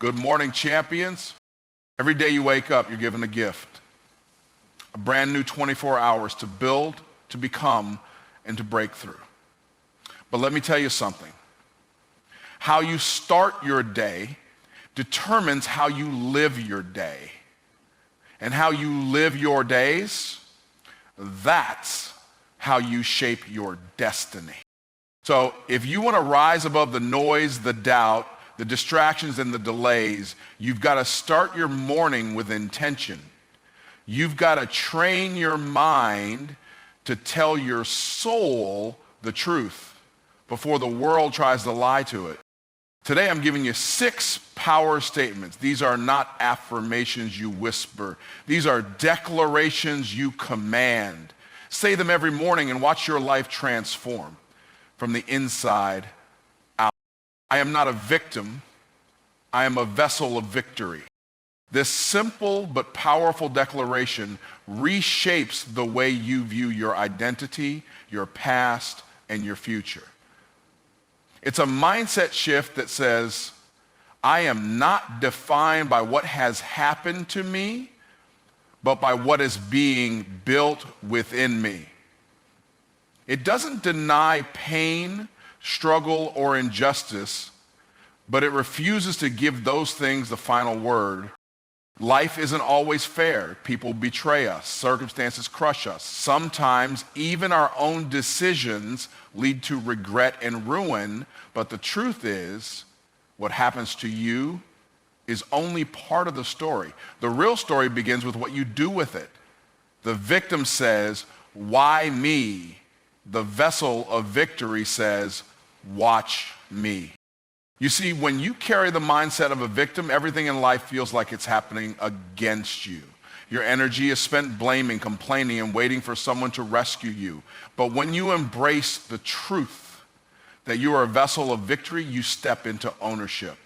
Good morning, champions. Every day you wake up, you're given a gift. A brand new 24 hours to build, to become, and to break through. But let me tell you something. How you start your day determines how you live your day. And how you live your days, that's how you shape your destiny. So if you want to rise above the noise, the doubt, the distractions, and the delays, you've got to start your morning with intention. You've got to train your mind to tell your soul the truth before the world tries to lie to it. Today I'm giving you 6 power statements. These are not affirmations you whisper. These are declarations you command. Say them every morning and watch your life transform from the inside out. I am not a victim. I am a vessel of victory. This simple but powerful declaration reshapes the way you view your identity, your past, and your future. It's a mindset shift that says, I am not defined by what has happened to me, but by what is being built within me. It doesn't deny pain, struggle, or injustice, but it refuses to give those things the final word. Life isn't always fair. People betray us. Circumstances crush us. Sometimes even our own decisions lead to regret and ruin. But the truth is, what happens to you is only part of the story. The real story begins with what you do with it. The victim says, "Why me?" The vessel of victory says, "Watch me." You see, when you carry the mindset of a victim, everything in life feels like it's happening against you. Your energy is spent blaming, complaining, and waiting for someone to rescue you. But when you embrace the truth that you are a vessel of victory, you step into ownership.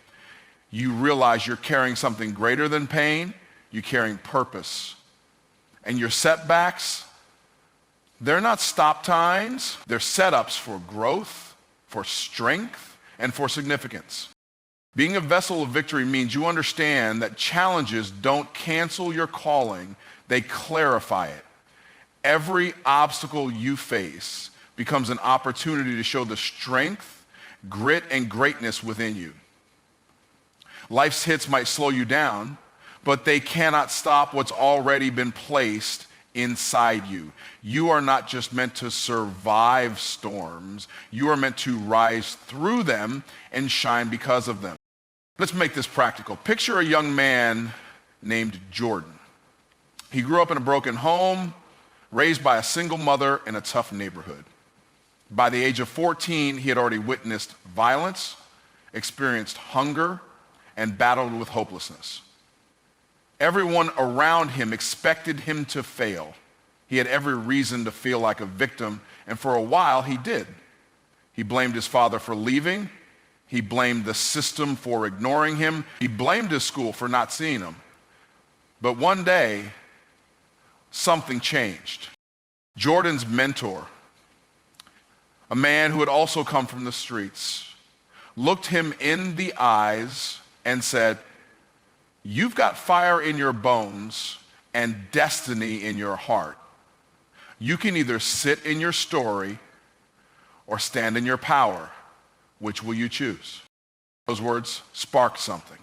You realize you're carrying something greater than pain. You're carrying purpose. And your setbacks, they're not stop times. They're setups for growth, for strength, and for significance. Being a vessel of victory means you understand that challenges don't cancel your calling, they clarify it. Every obstacle you face becomes an opportunity to show the strength, grit, and greatness within you. Life's hits might slow you down, but they cannot stop what's already been placed inside you. You are not just meant to survive storms. You are meant to rise through them and shine because of them. Let's make this practical. Picture a young man named Jordan. He grew up in a broken home, raised by a single mother in a tough neighborhood. By the age of 14, he had already witnessed violence, experienced hunger, and battled with hopelessness. Everyone around him expected him to fail. He had every reason to feel like a victim, and for a while he did. He blamed his father for leaving. He blamed the system for ignoring him. He blamed his school for not seeing him. But one day, something changed. Jordan's mentor, a man who had also come from the streets, looked him in the eyes and said, "You've got fire in your bones and destiny in your heart. You can either sit in your story or stand in your power. Which will you choose?" Those words sparked something.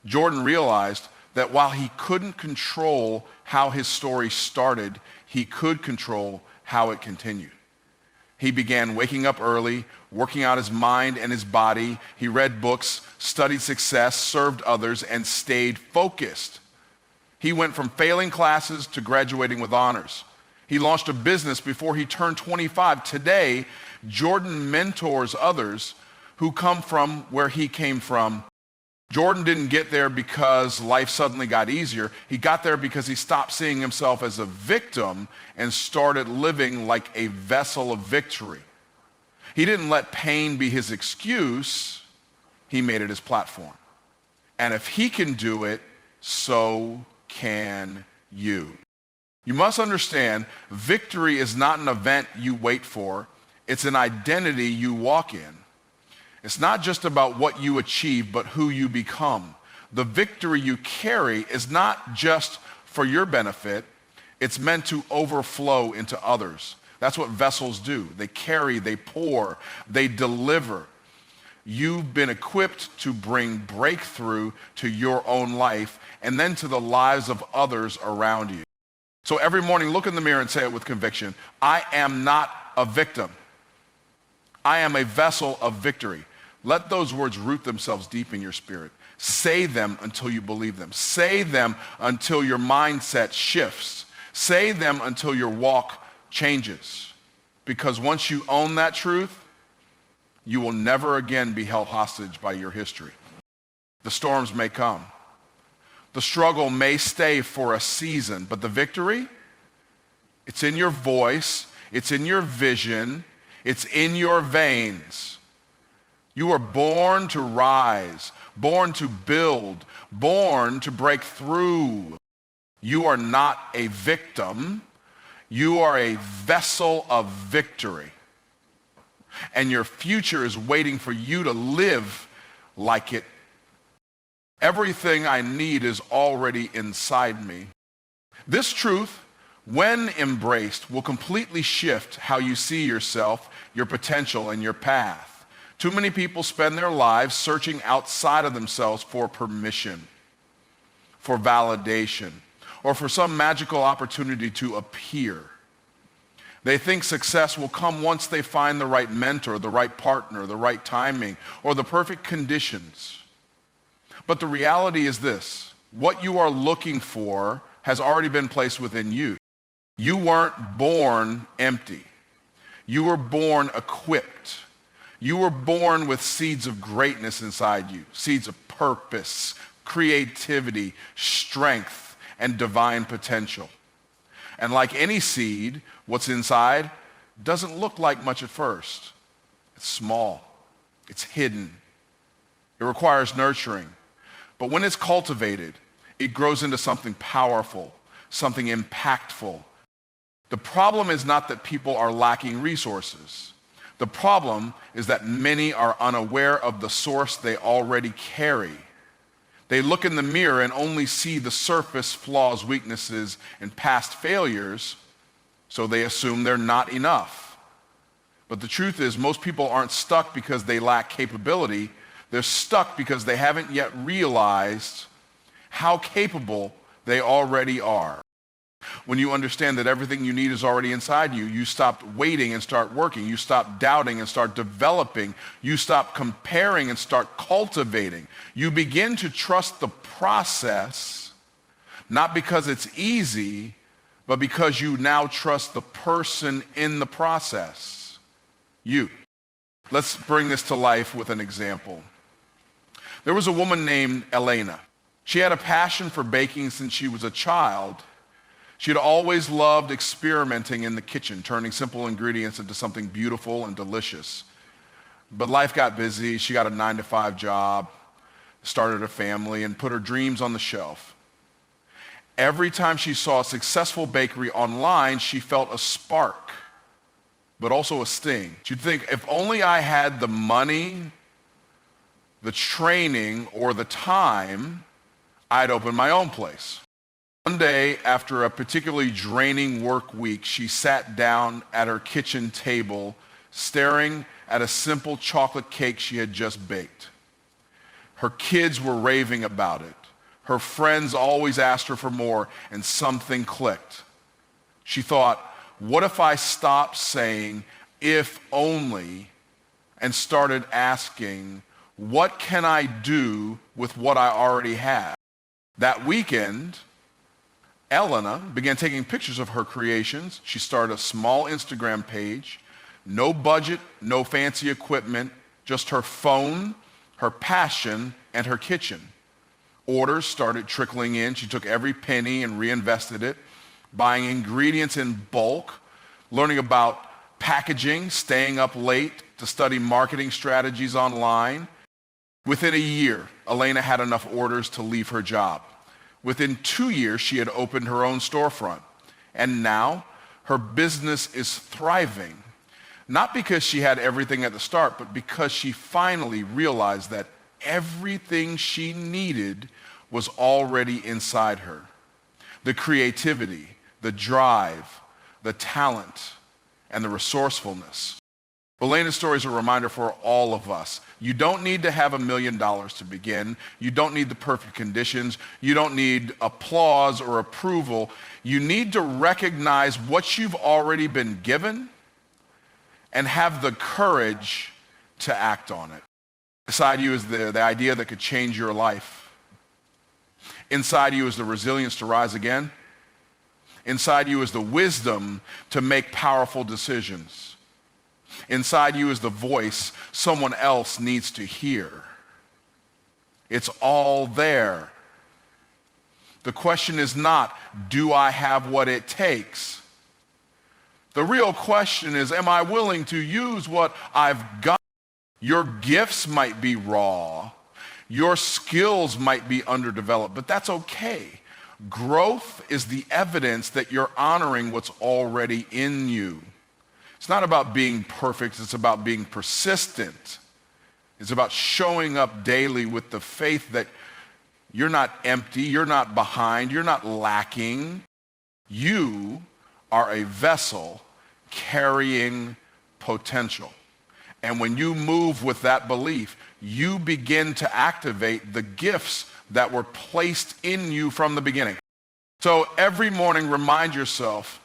Jordan realized that while he couldn't control how his story started, he could control how it continued. He began waking up early, working out his mind and his body. He read books, studied success, served others, and stayed focused. He went from failing classes to graduating with honors. He launched a business before he turned 25. Today, Jordan mentors others who come from where he came from. Jordan didn't get there because life suddenly got easier. He got there because he stopped seeing himself as a victim and started living like a vessel of victory. He didn't let pain be his excuse. He made it his platform. And if he can do it, so can you. You must understand, victory is not an event you wait for. It's an identity you walk in. It's not just about what you achieve, but who you become. The victory you carry is not just for your benefit, it's meant to overflow into others. That's what vessels do. They carry, they pour, they deliver. You've been equipped to bring breakthrough to your own life and then to the lives of others around you. So every morning, look in the mirror and say it with conviction. I am not a victim. I am a vessel of victory. Let those words root themselves deep in your spirit. Say them until you believe them. Say them until your mindset shifts. Say them until your walk changes. Because once you own that truth, you will never again be held hostage by your history. The storms may come. The struggle may stay for a season, but the victory, it's in your voice, it's in your vision, it's in your veins. You are born to rise, born to build, born to break through. You are not a victim. You are a vessel of victory. And your future is waiting for you to live like it. Everything I need is already inside me. This truth, when embraced, will completely shift how you see yourself, your potential, and your path. Too many people spend their lives searching outside of themselves for permission, for validation, or for some magical opportunity to appear. They think success will come once they find the right mentor, the right partner, the right timing, or the perfect conditions. But the reality is this: what you are looking for has already been placed within you. You weren't born empty. You were born equipped. You were born with seeds of greatness inside you, seeds of purpose, creativity, strength, and divine potential. And like any seed, what's inside doesn't look like much at first. It's small. It's hidden. It requires nurturing. But when it's cultivated, it grows into something powerful, something impactful. The problem is not that people are lacking resources. The problem is that many are unaware of the source they already carry. They look in the mirror and only see the surface flaws, weaknesses, and past failures, so they assume they're not enough. But the truth is, most people aren't stuck because they lack capability. They're stuck because they haven't yet realized how capable they already are. When you understand that everything you need is already inside you, you stop waiting and start working. You stop doubting and start developing. You stop comparing and start cultivating. You begin to trust the process, not because it's easy, but because you now trust the person in the process, you. Let's bring this to life with an example. There was a woman named Elena. She had a passion for baking since she was a child. She had always loved experimenting in the kitchen, turning simple ingredients into something beautiful and delicious. But life got busy. She got a 9-to-5 job, started a family, and put her dreams on the shelf. Every time she saw a successful bakery online, she felt a spark, but also a sting. She'd think, if only I had the money, the training, or the time, I'd open my own place. One day, after a particularly draining work week, she sat down at her kitchen table, staring at a simple chocolate cake she had just baked. Her kids were raving about it. Her friends always asked her for more, and something clicked. She thought, what if I stopped saying, if only, and started asking, what can I do with what I already have? That weekend, Elena began taking pictures of her creations. She started a small Instagram page. No budget, no fancy equipment, just her phone, her passion, and her kitchen. Orders started trickling in. She took every penny and reinvested it, buying ingredients in bulk, learning about packaging, staying up late to study marketing strategies online. Within a year, Elena had enough orders to leave her job. Within 2 years, she had opened her own storefront. And now, her business is thriving. Not because she had everything at the start, but because she finally realized that everything she needed was already inside her. The creativity, the drive, the talent, and the resourcefulness. Elena's story is a reminder for all of us. You don't need to have $1 million to begin. You don't need the perfect conditions. You don't need applause or approval. You need to recognize what you've already been given and have the courage to act on it. Inside you is the idea that could change your life. Inside you is the resilience to rise again. Inside you is the wisdom to make powerful decisions. Inside you is the voice someone else needs to hear. It's all there. The question is not, do I have what it takes? The real question is, am I willing to use what I've got? Your gifts might be raw. Your skills might be underdeveloped, but that's okay. Growth is the evidence that you're honoring what's already in you. It's not about being perfect, it's about being persistent. It's about showing up daily with the faith that you're not empty, you're not behind, you're not lacking. You are a vessel carrying potential. And when you move with that belief, you begin to activate the gifts that were placed in you from the beginning. So every morning, remind yourself,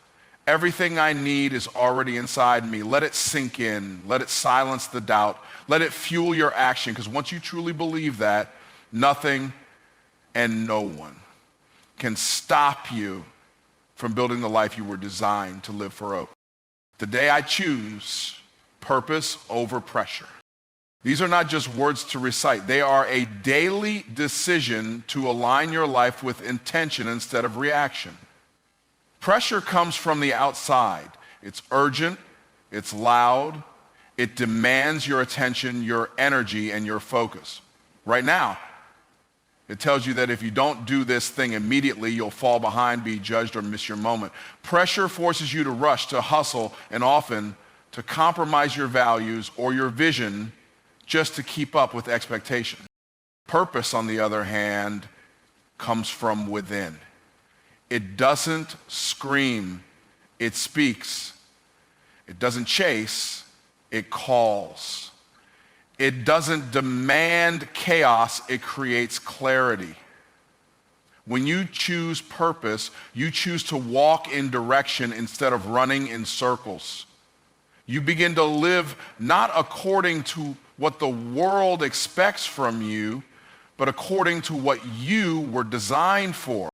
everything I need is already inside me. Let it sink in. Let it silence the doubt. Let it fuel your action, because once you truly believe that, nothing and no one can stop you from building the life you were designed to live for Oak. Today I choose purpose over pressure. These are not just words to recite. They are a daily decision to align your life with intention instead of reaction. Pressure comes from the outside. It's urgent, it's loud, it demands your attention, your energy, and your focus. Right now, it tells you that if you don't do this thing immediately, you'll fall behind, be judged, or miss your moment. Pressure forces you to rush, to hustle, and often to compromise your values or your vision just to keep up with expectation. Purpose, on the other hand, comes from within. It doesn't scream, it speaks. It doesn't chase, it calls. It doesn't demand chaos, it creates clarity. When you choose purpose, you choose to walk in direction instead of running in circles. You begin to live not according to what the world expects from you, but according to what you were designed for.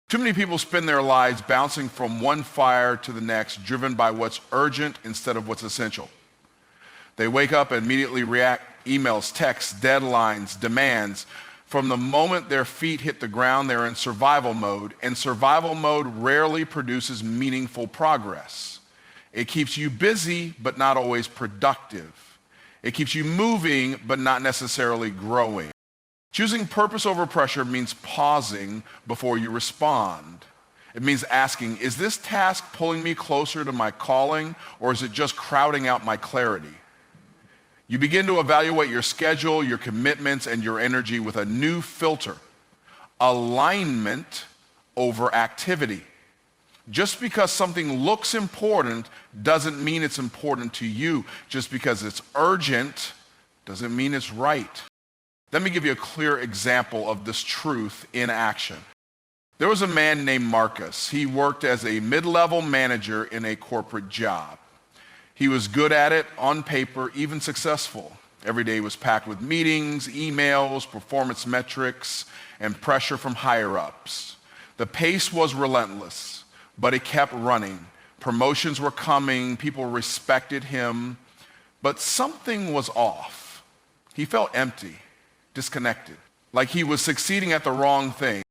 Too many people spend their lives bouncing from one fire to the next, driven by what's urgent instead of what's essential. They wake up and immediately react, emails, texts, deadlines, demands. From the moment their feet hit the ground, they're in survival mode, and survival mode rarely produces meaningful progress. It keeps you busy, but not always productive. It keeps you moving, but not necessarily growing. Choosing purpose over pressure means pausing before you respond. It means asking, is this task pulling me closer to my calling, or is it just crowding out my clarity? You begin to evaluate your schedule, your commitments, and your energy with a new filter. Alignment over activity. Just because something looks important doesn't mean it's important to you. Just because it's urgent doesn't mean it's right. Let me give you a clear example of this truth in action. There was a man named Marcus. He worked as a mid-level manager in a corporate job. He was good at it, on paper, even successful. Every day was packed with meetings, emails, performance metrics, and pressure from higher-ups. The pace was relentless, but it kept running. Promotions were coming, people respected him, but something was off. He felt empty, disconnected, like he was succeeding at the wrong thing.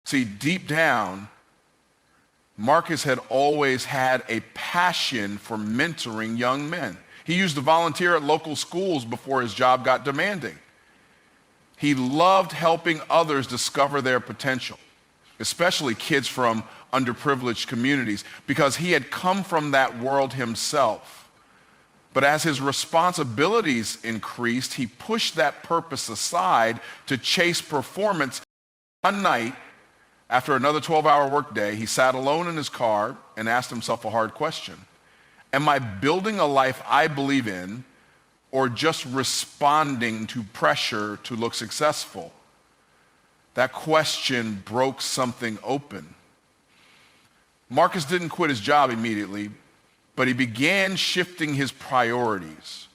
See, deep down, Marcus had always had a passion for mentoring young men. He used to volunteer at local schools before his job got demanding. He loved helping others discover their potential, especially kids from underprivileged communities, because he had come from that world himself. But as his responsibilities increased, he pushed that purpose aside to chase performance. One night, after another 12-hour workday, he sat alone in his car and asked himself a hard question. Am I building a life I believe in, or just responding to pressure to look successful? That question broke something open. Marcus didn't quit his job immediately, but he began shifting his priorities.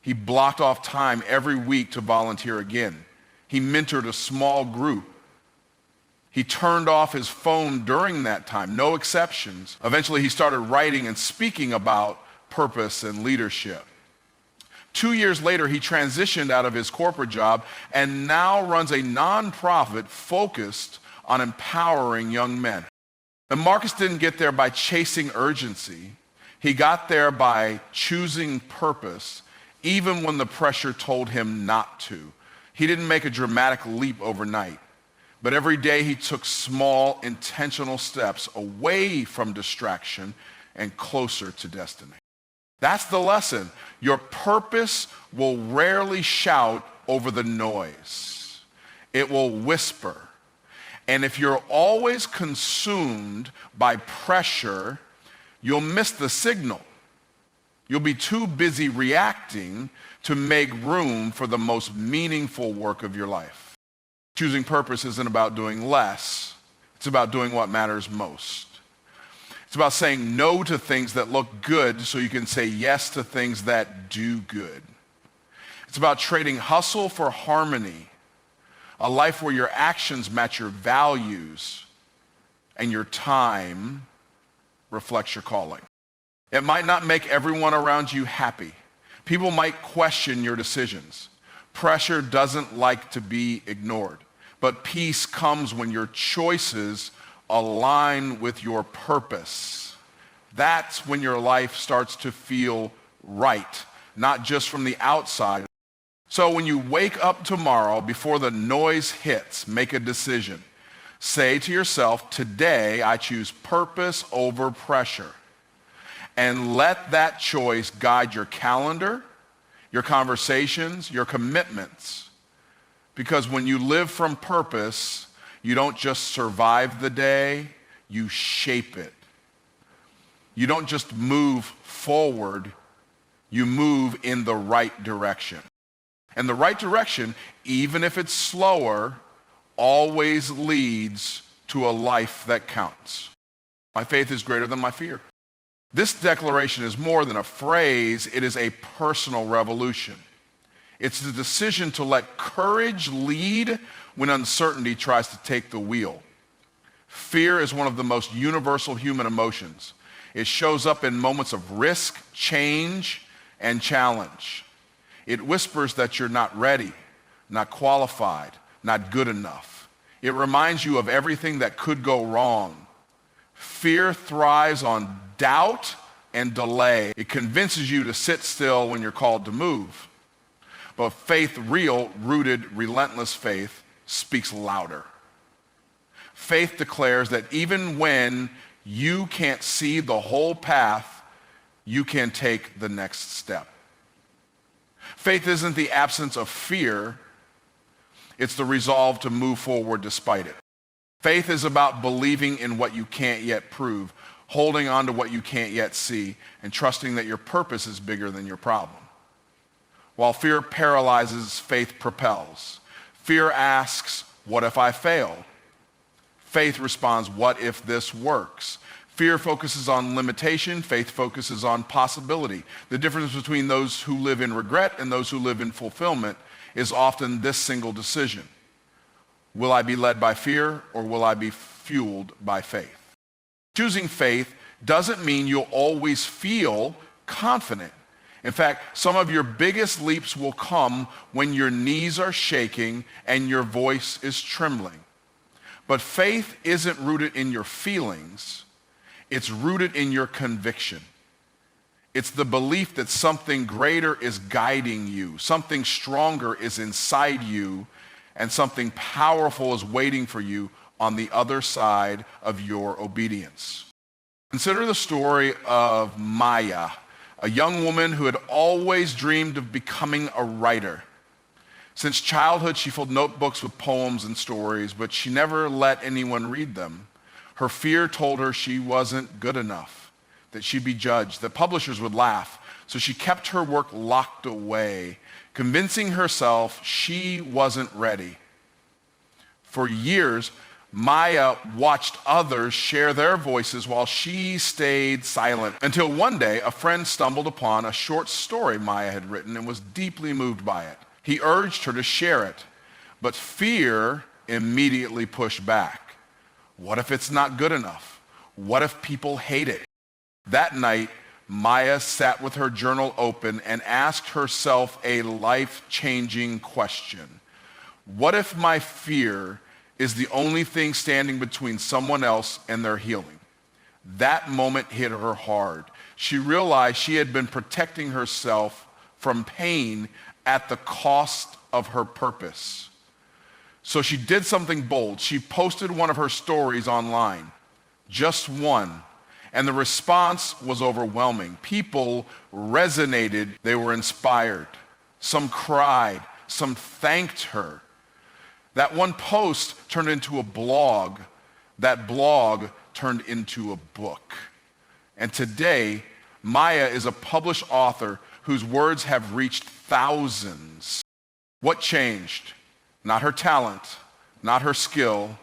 He blocked off time every week to volunteer again. He mentored a small group. He turned off his phone during that time, no exceptions. Eventually, he started writing and speaking about purpose and leadership. 2 years later, he transitioned out of his corporate job and now runs a nonprofit focused on empowering young men. And Marcus didn't get there by chasing urgency. He got there by choosing purpose, even when the pressure told him not to. He didn't make a dramatic leap overnight, but every day he took small, intentional steps away from distraction and closer to destiny. That's the lesson. Your purpose will rarely shout over the noise. It will whisper. And if you're always consumed by pressure, you'll miss the signal. You'll be too busy reacting to make room for the most meaningful work of your life. Choosing purpose isn't about doing less. It's about doing what matters most. It's about saying no to things that look good so you can say yes to things that do good. It's about trading hustle for harmony, a life where your actions match your values and your time reflects your calling. It might not make everyone around you happy. People might question your decisions. Pressure doesn't like to be ignored. But peace comes when your choices align with your purpose. That's when your life starts to feel right, not just from the outside. So when you wake up tomorrow, before the noise hits, make a decision. Say to yourself, today I choose purpose over pressure. And let that choice guide your calendar, your conversations, your commitments. Because when you live from purpose, you don't just survive the day, you shape it. You don't just move forward, you move in the right direction. And the right direction, even if it's slower, always leads to a life that counts. My faith is greater than my fear. This declaration is more than a phrase, it is a personal revolution. It's the decision to let courage lead when uncertainty tries to take the wheel. Fear is one of the most universal human emotions. It shows up in moments of risk, change, and challenge. It whispers that you're not ready, not qualified, not good enough. It reminds you of everything that could go wrong. Fear thrives on doubt and delay. It convinces you to sit still when you're called to move. But faith, real, rooted, relentless faith, speaks louder. Faith declares that even when you can't see the whole path, you can take the next step. Faith isn't the absence of fear, it's the resolve to move forward despite it. Faith is about believing in what you can't yet prove, holding on to what you can't yet see, and trusting that your purpose is bigger than your problem. While fear paralyzes, faith propels. Fear asks, what if I fail? Faith responds, what if this works? Fear focuses on limitation, faith focuses on possibility. The difference between those who live in regret and those who live in fulfillment is often this single decision. Will I be led by fear or will I be fueled by faith? Choosing faith doesn't mean you'll always feel confident. In fact, some of your biggest leaps will come when your knees are shaking and your voice is trembling. But faith isn't rooted in your feelings. It's rooted in your conviction. It's the belief that something greater is guiding you, something stronger is inside you, and something powerful is waiting for you on the other side of your obedience. Consider the story of Maya. a young woman who had always dreamed of becoming a writer. Since childhood, she filled notebooks with poems and stories, but she never let anyone read them. Her fear told her she wasn't good enough, that she'd be judged, that publishers would laugh. So she kept her work locked away, convincing herself she wasn't ready. For years, Maya watched others share their voices while she stayed silent, until one day a friend stumbled upon a short story Maya had written and was deeply moved by it. He urged her to share it, but fear immediately pushed back. What if it's not good enough? What if people hate it? That night, Maya sat with her journal open and asked herself a life-changing question. What if my fear is the only thing standing between someone else and their healing? That moment hit her hard. She realized she had been protecting herself from pain at the cost of her purpose. So she did something bold. She posted one of her stories online, just one, and the response was overwhelming. People resonated, they were inspired. Some cried, some thanked her. That one post turned into a blog. That blog turned into a book. And today, Maya is a published author whose words have reached thousands. What changed? Not her talent, not her skill.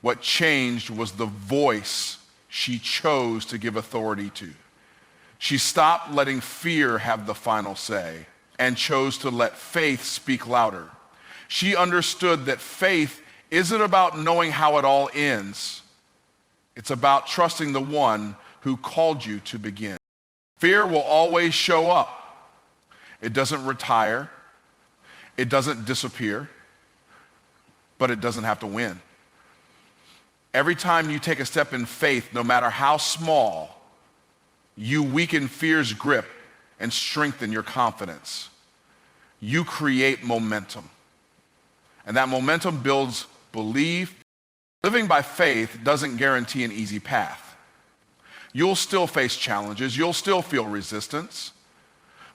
What changed was the voice she chose to give authority to. She stopped letting fear have the final say and chose to let faith speak louder. She understood that faith isn't about knowing how it all ends. It's about trusting the one who called you to begin. Fear will always show up. It doesn't retire. It doesn't disappear. But it doesn't have to win. Every time you take a step in faith, no matter how small, you weaken fear's grip and strengthen your confidence. You create momentum. And that momentum builds belief. Living by faith doesn't guarantee an easy path. You'll still face challenges. You'll still feel resistance.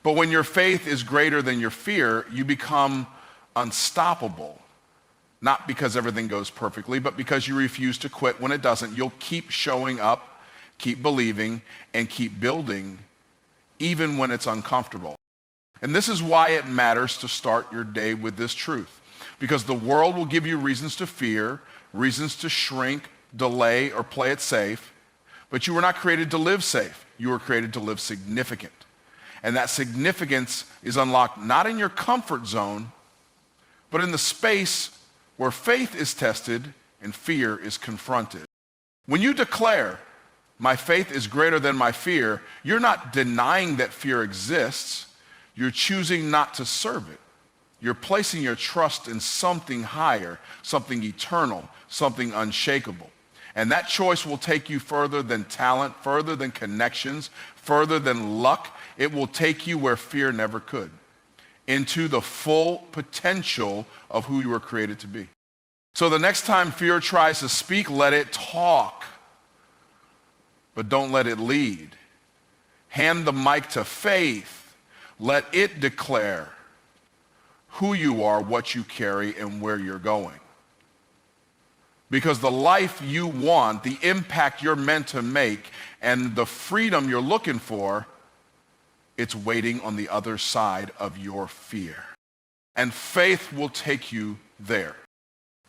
But when your faith is greater than your fear, you become unstoppable. Not because everything goes perfectly, but because you refuse to quit when it doesn't. You'll keep showing up, keep believing, and keep building, even when it's uncomfortable. And this is why it matters to start your day with this truth. Because the world will give you reasons to fear, reasons to shrink, delay, or play it safe. But you were not created to live safe. You were created to live significant. And that significance is unlocked not in your comfort zone, but in the space where faith is tested and fear is confronted. When you declare, my faith is greater than my fear, you're not denying that fear exists. You're choosing not to serve it. You're placing your trust in something higher, something eternal, something unshakable. And that choice will take you further than talent, further than connections, further than luck. It will take you where fear never could, into the full potential of who you were created to be. So the next time fear tries to speak, let it talk, but don't let it lead. Hand the mic to faith. Let it declare who you are, what you carry, and where you're going. Because the life you want, the impact you're meant to make, and the freedom you're looking for, it's waiting on the other side of your fear. And faith will take you there.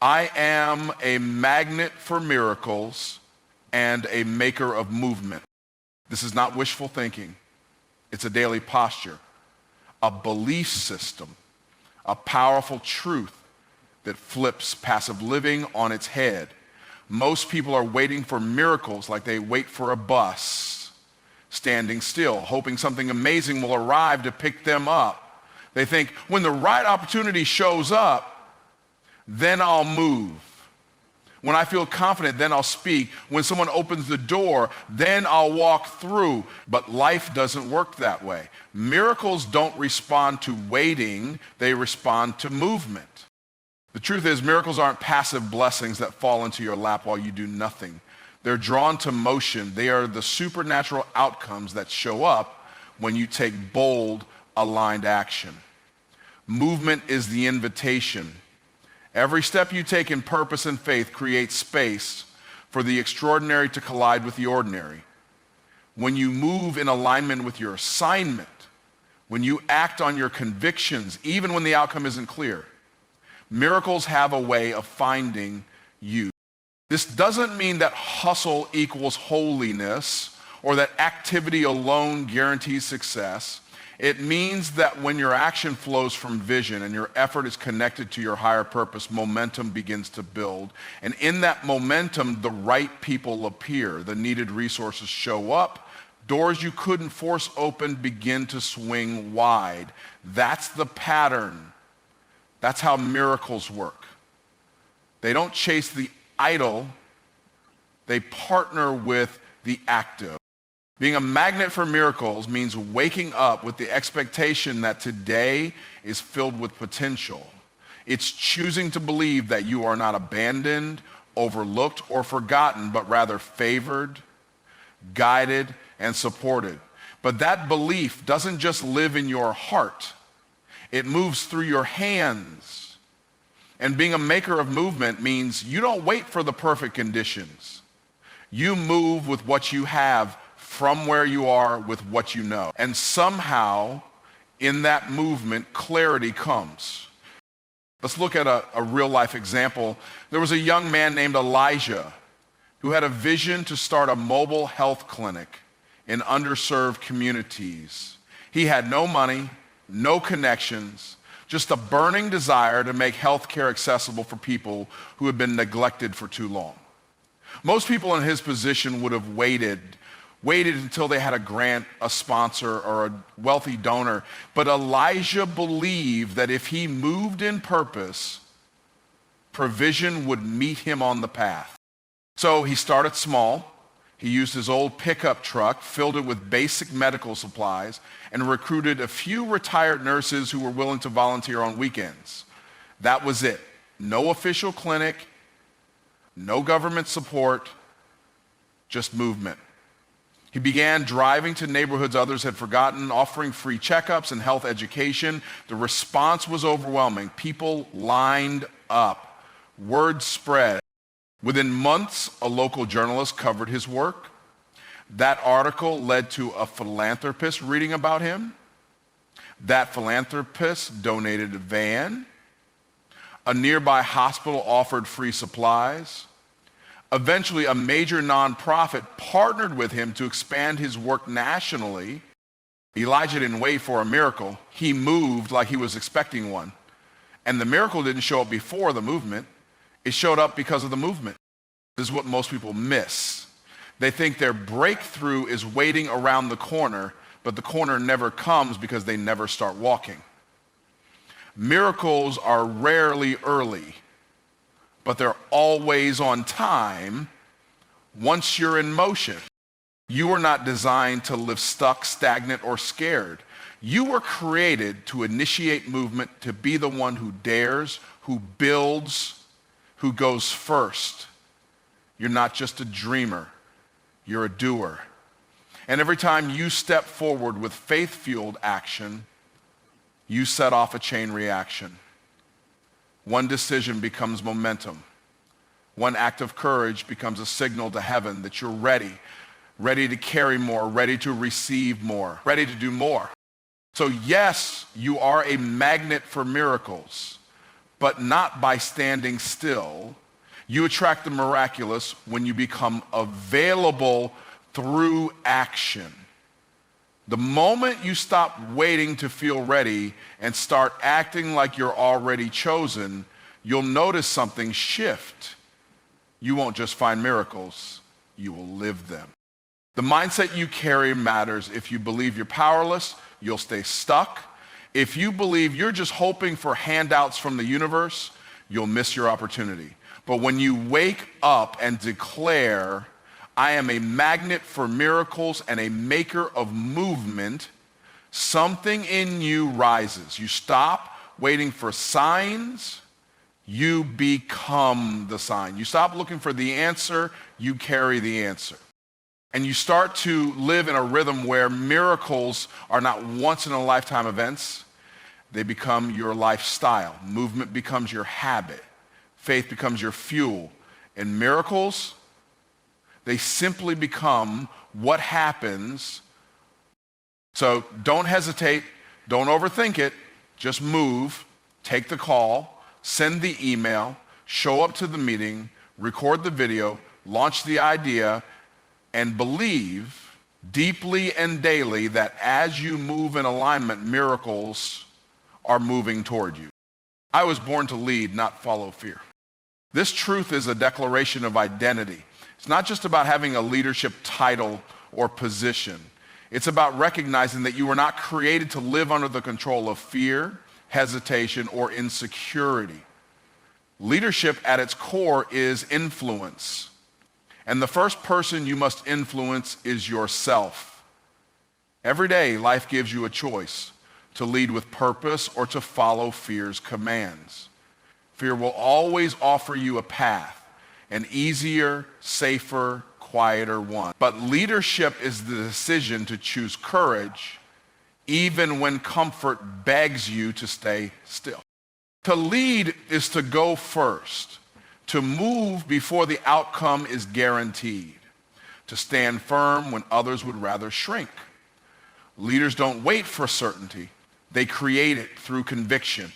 I am a magnet for miracles and a maker of movement. This is not wishful thinking. It's a daily posture, a belief system, a powerful truth that flips passive living on its head. Most people are waiting for miracles like they wait for a bus, standing still, hoping something amazing will arrive to pick them up. They think, when the right opportunity shows up, then I'll move. When I feel confident, then I'll speak. When someone opens the door, then I'll walk through. But life doesn't work that way. Miracles don't respond to waiting, they respond to movement. The truth is, miracles aren't passive blessings that fall into your lap while you do nothing. They're drawn to motion. They are the supernatural outcomes that show up when you take bold, aligned action. Movement is the invitation. Every step you take in purpose and faith creates space for the extraordinary to collide with the ordinary. When you move in alignment with your assignment, when you act on your convictions, even when the outcome isn't clear, miracles have a way of finding you. This doesn't mean that hustle equals holiness or that activity alone guarantees success. It means that when your action flows from vision and your effort is connected to your higher purpose, momentum begins to build. And in that momentum, the right people appear. The needed resources show up. Doors you couldn't force open begin to swing wide. That's the pattern. That's how miracles work. They don't chase the idle. They partner with the active. Being a magnet for miracles means waking up with the expectation that today is filled with potential. It's choosing to believe that you are not abandoned, overlooked, or forgotten, but rather favored, guided, and supported. But that belief doesn't just live in your heart. It moves through your hands. And being a maker of movement means you don't wait for the perfect conditions. You move with what you have from where you are with what you know. And somehow, in that movement, clarity comes. Let's look at a real-life example. There was a young man named Elijah who had a vision to start a mobile health clinic in underserved communities. He had no money, no connections, just a burning desire to make healthcare accessible for people who had been neglected for too long. Most people in his position would have waited until they had a grant, a sponsor, or a wealthy donor. But Elijah believed that if he moved in purpose, provision would meet him on the path. So he started small. He used his old pickup truck, filled it with basic medical supplies, and recruited a few retired nurses who were willing to volunteer on weekends. That was it. No official clinic, no government support, just movement. He began driving to neighborhoods others had forgotten, offering free checkups and health education. The response was overwhelming. People lined up. Word spread. Within months, a local journalist covered his work. That article led to a philanthropist reading about him. That philanthropist donated a van. A nearby hospital offered free supplies. Eventually, a major nonprofit partnered with him to expand his work nationally. Elijah didn't wait for a miracle. He moved like he was expecting one. And the miracle didn't show up before the movement. It showed up because of the movement. This is what most people miss. They think their breakthrough is waiting around the corner, but the corner never comes because they never start walking. Miracles are rarely early, but they're always on time once you're in motion. You are not designed to live stuck, stagnant, or scared. You were created to initiate movement, to be the one who dares, who builds, who goes first. You're not just a dreamer, you're a doer. And every time you step forward with faith-fueled action, you set off a chain reaction. One decision becomes momentum. One act of courage becomes a signal to heaven that you're ready to carry more, ready to receive more, ready to do more. So yes, you are a magnet for miracles, but not by standing still. You attract the miraculous when you become available through action. The moment you stop waiting to feel ready and start acting like you're already chosen, you'll notice something shift. You won't just find miracles, you will live them. The mindset you carry matters. If you believe you're powerless, you'll stay stuck. If you believe you're just hoping for handouts from the universe, you'll miss your opportunity. But when you wake up and declare, I am a magnet for miracles and a maker of movement, something in you rises. You stop waiting for signs, you become the sign. You stop looking for the answer, you carry the answer. and you start to live in a rhythm where miracles are not once-in-a-lifetime events, they become your lifestyle. Movement becomes your habit. Faith becomes your fuel. And miracles, they simply become what happens. So don't hesitate, don't overthink it, just move, take the call, send the email, show up to the meeting, record the video, launch the idea, and believe deeply and daily that as you move in alignment, miracles are moving toward you. I was born to lead, not follow fear. This truth is a declaration of identity. It's not just about having a leadership title or position. It's about recognizing that you were not created to live under the control of fear, hesitation, or insecurity. Leadership at its core is influence. And the first person you must influence is yourself. Every day, life gives you a choice to lead with purpose or to follow fear's commands. Fear will always offer you a path, an easier, safer, quieter one. But leadership is the decision to choose courage even when comfort begs you to stay still. To lead is to go first, to move before the outcome is guaranteed, to stand firm when others would rather shrink. Leaders don't wait for certainty. They create it through conviction.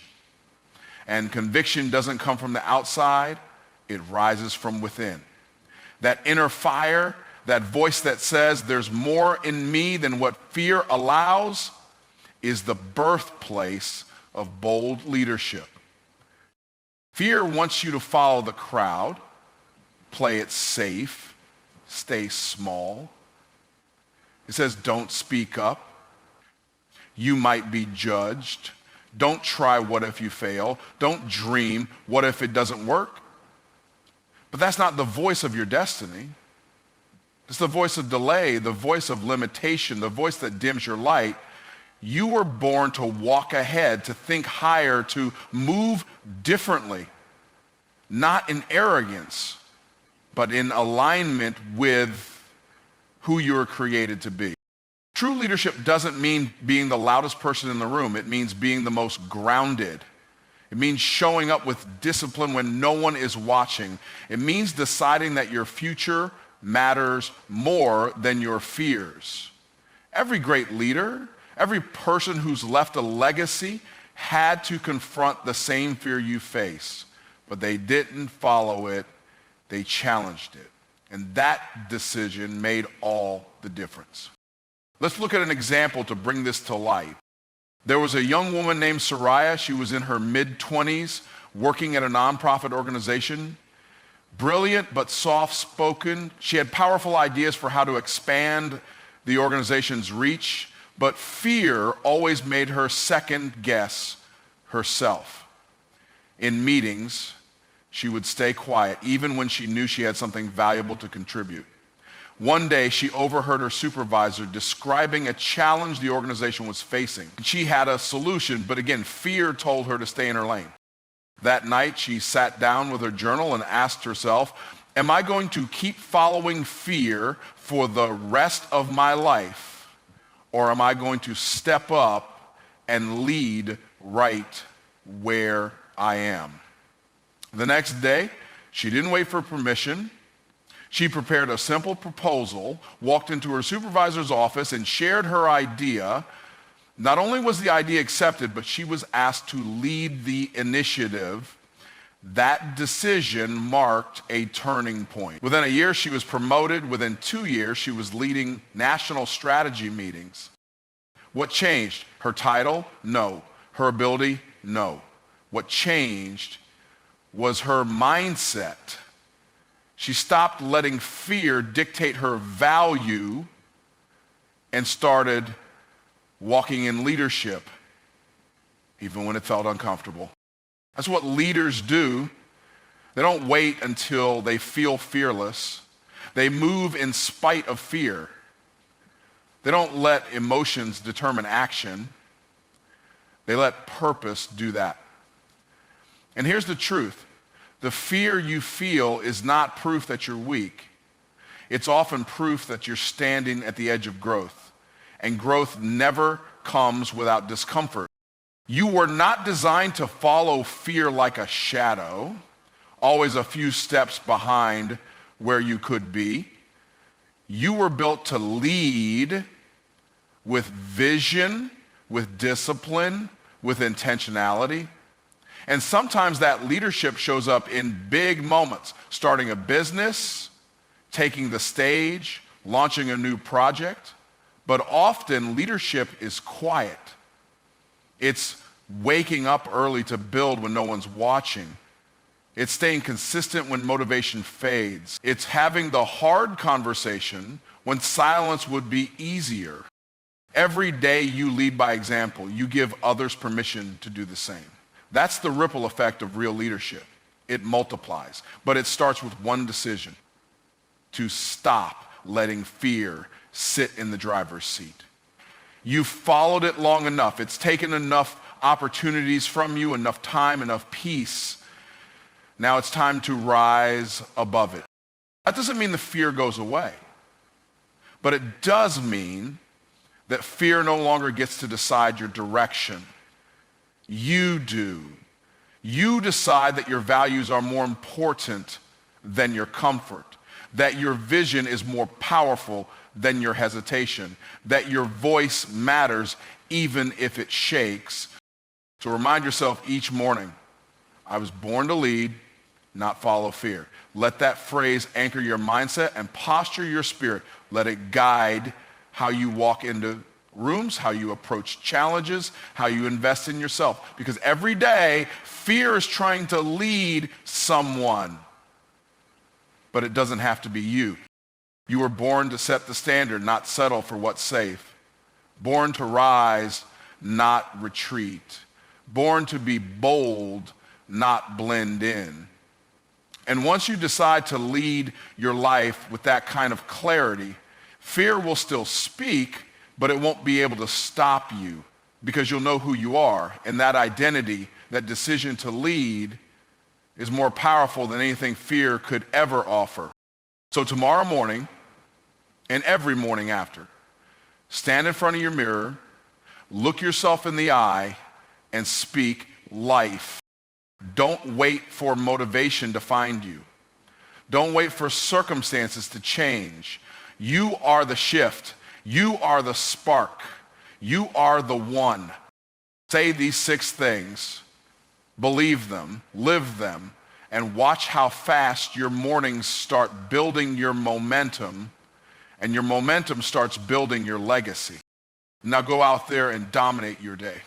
And conviction doesn't come from the outside, it rises from within. That inner fire, that voice that says there's more in me than what fear allows, is the birthplace of bold leadership. Fear wants you to follow the crowd, play it safe, stay small. It says don't speak up. You might be judged. Don't try what if you fail. Don't dream what if it doesn't work. But that's not the voice of your destiny. It's the voice of delay, the voice of limitation, the voice that dims your light. You were born to walk ahead, to think higher, to move differently, not in arrogance, but in alignment with who you were created to be. True leadership doesn't mean being the loudest person in the room. It means being the most grounded. It means showing up with discipline when no one is watching. It means deciding that your future matters more than your fears. Every great leader, every person who's left a legacy had to confront the same fear you face, but they didn't follow it, they challenged it. And that decision made all the difference. Let's look at an example to bring this to life. There was a young woman named Soraya. She was in her mid-20s, working at a nonprofit organization. Brilliant but soft-spoken. She had powerful ideas for how to expand the organization's reach, but fear always made her second-guess herself. In meetings, she would stay quiet, even when she knew she had something valuable to contribute. One day, she overheard her supervisor describing a challenge the organization was facing. She had a solution, but again, fear told her to stay in her lane. That night, she sat down with her journal and asked herself, am I going to keep following fear for the rest of my life, or am I going to step up and lead right where I am? The next day, she didn't wait for permission. She prepared a simple proposal, walked into her supervisor's office, and shared her idea. Not only was the idea accepted, but she was asked to lead the initiative. That decision marked a turning point. Within a year, she was promoted. Within 2 years, she was leading national strategy meetings. What changed? Her title? No. Her ability? No. What changed was her mindset. She stopped letting fear dictate her value and started walking in leadership, even when it felt uncomfortable. That's what leaders do. They don't wait until they feel fearless. They move in spite of fear. They don't let emotions determine action. They let purpose do that. And here's the truth. The fear you feel is not proof that you're weak. It's often proof that you're standing at the edge of growth, and growth never comes without discomfort. You were not designed to follow fear like a shadow, always a few steps behind where you could be. You were built to lead with vision, with discipline, with intentionality. And sometimes that leadership shows up in big moments, starting a business, taking the stage, launching a new project. But often leadership is quiet. It's waking up early to build when no one's watching. It's staying consistent when motivation fades. It's having the hard conversation when silence would be easier. Every day you lead by example. You give others permission to do the same. That's the ripple effect of real leadership. It multiplies, but it starts with one decision: to stop letting fear sit in the driver's seat. You've followed it long enough. It's taken enough opportunities from you, enough time, enough peace. Now it's time to rise above it. That doesn't mean the fear goes away, but it does mean that fear no longer gets to decide your direction. You do. You decide that your values are more important than your comfort, that your vision is more powerful than your hesitation, that your voice matters even if it shakes. So remind yourself each morning, I was born to lead, not follow fear. Let that phrase anchor your mindset and posture your spirit. Let it guide how you walk into rooms, how you approach challenges, how you invest in yourself. Because every day, fear is trying to lead someone, but it doesn't have to be you. You were born to set the standard, not settle for what's safe. Born to rise, not retreat. Born to be bold, not blend in. And once you decide to lead your life with that kind of clarity, fear will still speak, but it won't be able to stop you because you'll know who you are. And that identity, that decision to lead, is more powerful than anything fear could ever offer. So tomorrow morning and every morning after, stand in front of your mirror, look yourself in the eye, and speak life. Don't wait for motivation to find you. Don't wait for circumstances to change. You are the shift. You are the spark. You are the one. Say these 6 things, believe them, live them, and watch how fast your mornings start building your momentum, and your momentum starts building your legacy. Now go out there and dominate your day.